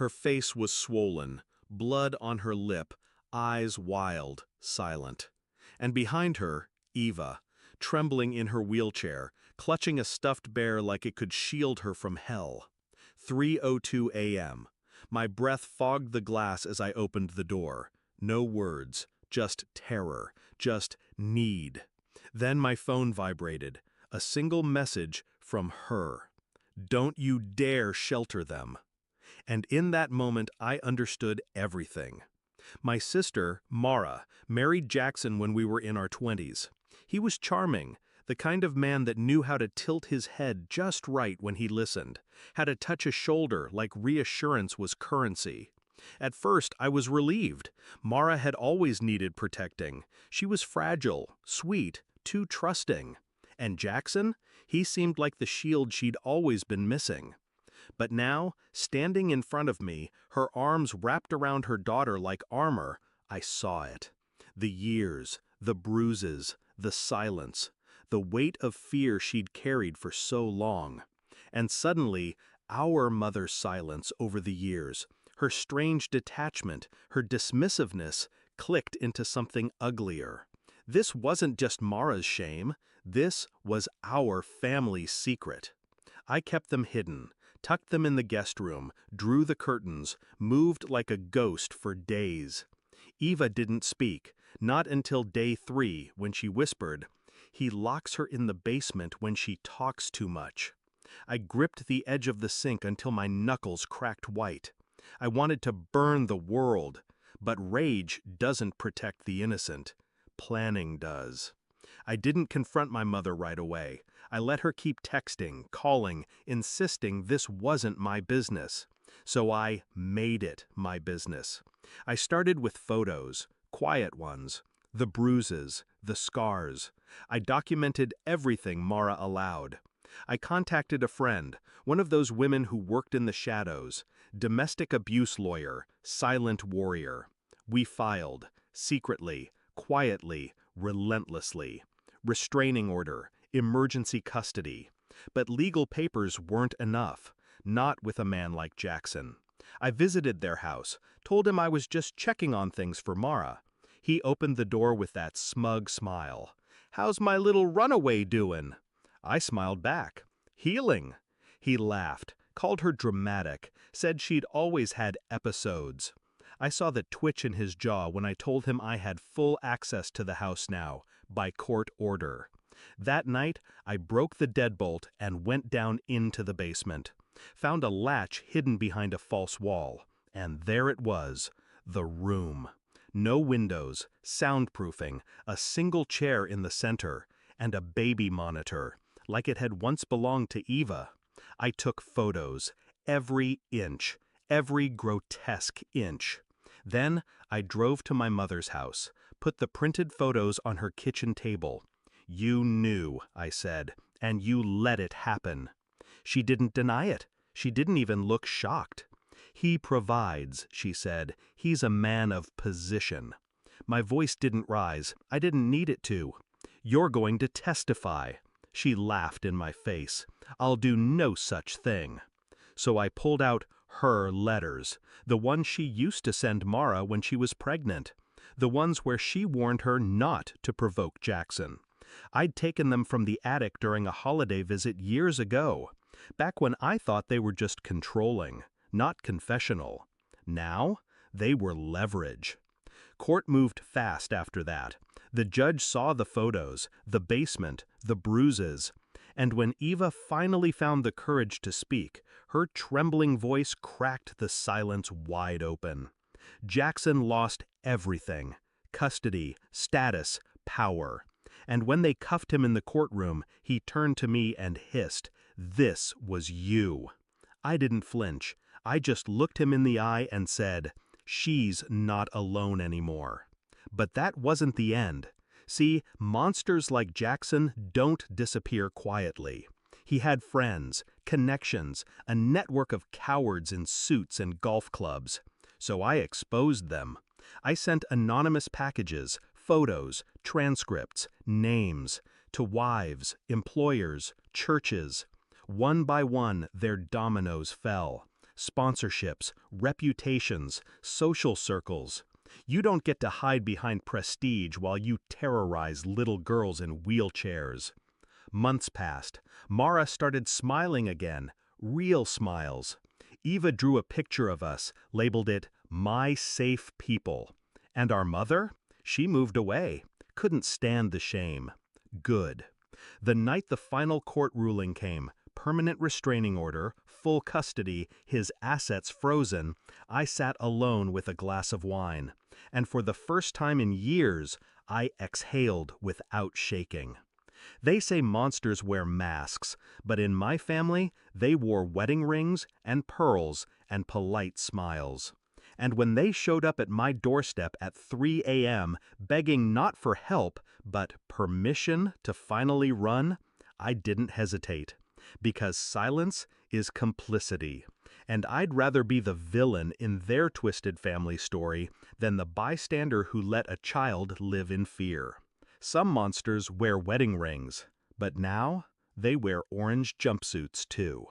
Her face was swollen, blood on her lip, eyes wild, silent. And behind her, Eva, trembling in her wheelchair, clutching a stuffed bear like it could shield her from hell. 3:02 a.m. My breath fogged the glass as I opened the door. No words, just terror, just need. Then my phone vibrated. A single message from her. "Don't you dare shelter them." And in that moment I understood everything. My sister, Mara, married Jackson when we were in our 20s. He was charming, the kind of man that knew how to tilt his head just right when he listened, how to touch a shoulder like reassurance was currency. At first, I was relieved. Mara had always needed protecting. She was fragile, sweet, too trusting. And Jackson? He seemed like the shield she'd always been missing. But now, standing in front of me, her arms wrapped around her daughter like armor, I saw it. The years, the bruises, the silence, the weight of fear she'd carried for so long. And suddenly, our mother's silence over the years, her strange detachment, her dismissiveness, clicked into something uglier. This wasn't just Mara's shame, this was our family's secret. I kept them hidden, tucked them in the guest room, drew the curtains, moved like a ghost for days. Eva didn't speak, not until day 3 when she whispered, "He locks her in the basement when she talks too much." I gripped the edge of the sink until my knuckles cracked white. I wanted to burn the world, but rage doesn't protect the innocent. Planning does. I didn't confront my mother right away. I let her keep texting, calling, insisting this wasn't my business. So I made it my business. I started with photos, quiet ones, the bruises, the scars. I documented everything Mara allowed. I contacted a friend, one of those women who worked in the shadows, domestic abuse lawyer, silent warrior. We filed, secretly, quietly, relentlessly. Restraining order, emergency custody. But legal papers weren't enough, not with a man like Jackson. I visited their house, told him I was just checking on things for Mara. He opened the door with that smug smile. "How's my little runaway doing?" I smiled back. "Healing." He laughed, called her dramatic, said she'd always had episodes. I saw the twitch in his jaw when I told him I had full access to the house now, by court order. That night, I broke the deadbolt and went down into the basement. Found a latch hidden behind a false wall, and there it was, the room. No windows, soundproofing, a single chair in the center, and a baby monitor, like it had once belonged to Eva. I took photos, every inch, every grotesque inch. Then I drove to my mother's house, put the printed photos on her kitchen table. "You knew," I said, "and you let it happen." She didn't deny it. She didn't even look shocked. "He provides," she said. "He's a man of position." My voice didn't rise. I didn't need it to. "You're going to testify." She laughed in my face. "I'll do no such thing." So I pulled out her letters, the ones she used to send Mara when she was pregnant, the ones where she warned her not to provoke Jackson. I'd taken them from the attic during a holiday visit years ago, back when I thought they were just controlling, not confessional. Now, they were leverage. Court moved fast after that. The judge saw the photos, the basement, the bruises. And when Eva finally found the courage to speak, her trembling voice cracked the silence wide open. Jackson lost everything: custody, status, power. And when they cuffed him in the courtroom, he turned to me and hissed, "This was you." I didn't flinch. I just looked him in the eye and said, "She's not alone anymore." But that wasn't the end. See, monsters like Jackson don't disappear quietly. He had friends, connections, a network of cowards in suits and golf clubs. So I exposed them. I sent anonymous packages, photos, transcripts, names, to wives, employers, churches. One by one, their dominoes fell. sponsorships, reputations, social circles. You don't get to hide behind prestige while you terrorize little girls in wheelchairs. Months passed. Mara started smiling again, real smiles. Eva drew a picture of us, labeled it, "My Safe People." And our mother? She moved away. Couldn't stand the shame. Good. The night the final court ruling came, permanent restraining order, full custody, his assets frozen, I sat alone with a glass of wine. And for the first time in years, I exhaled without shaking. They say monsters wear masks, but in my family, they wore wedding rings and pearls and polite smiles. And when they showed up at my doorstep at 3 a.m., begging not for help, but permission to finally run, I didn't hesitate. Because silence is complicity. And I'd rather be the villain in their twisted family story than the bystander who let a child live in fear. Some monsters wear wedding rings, but now they wear orange jumpsuits too.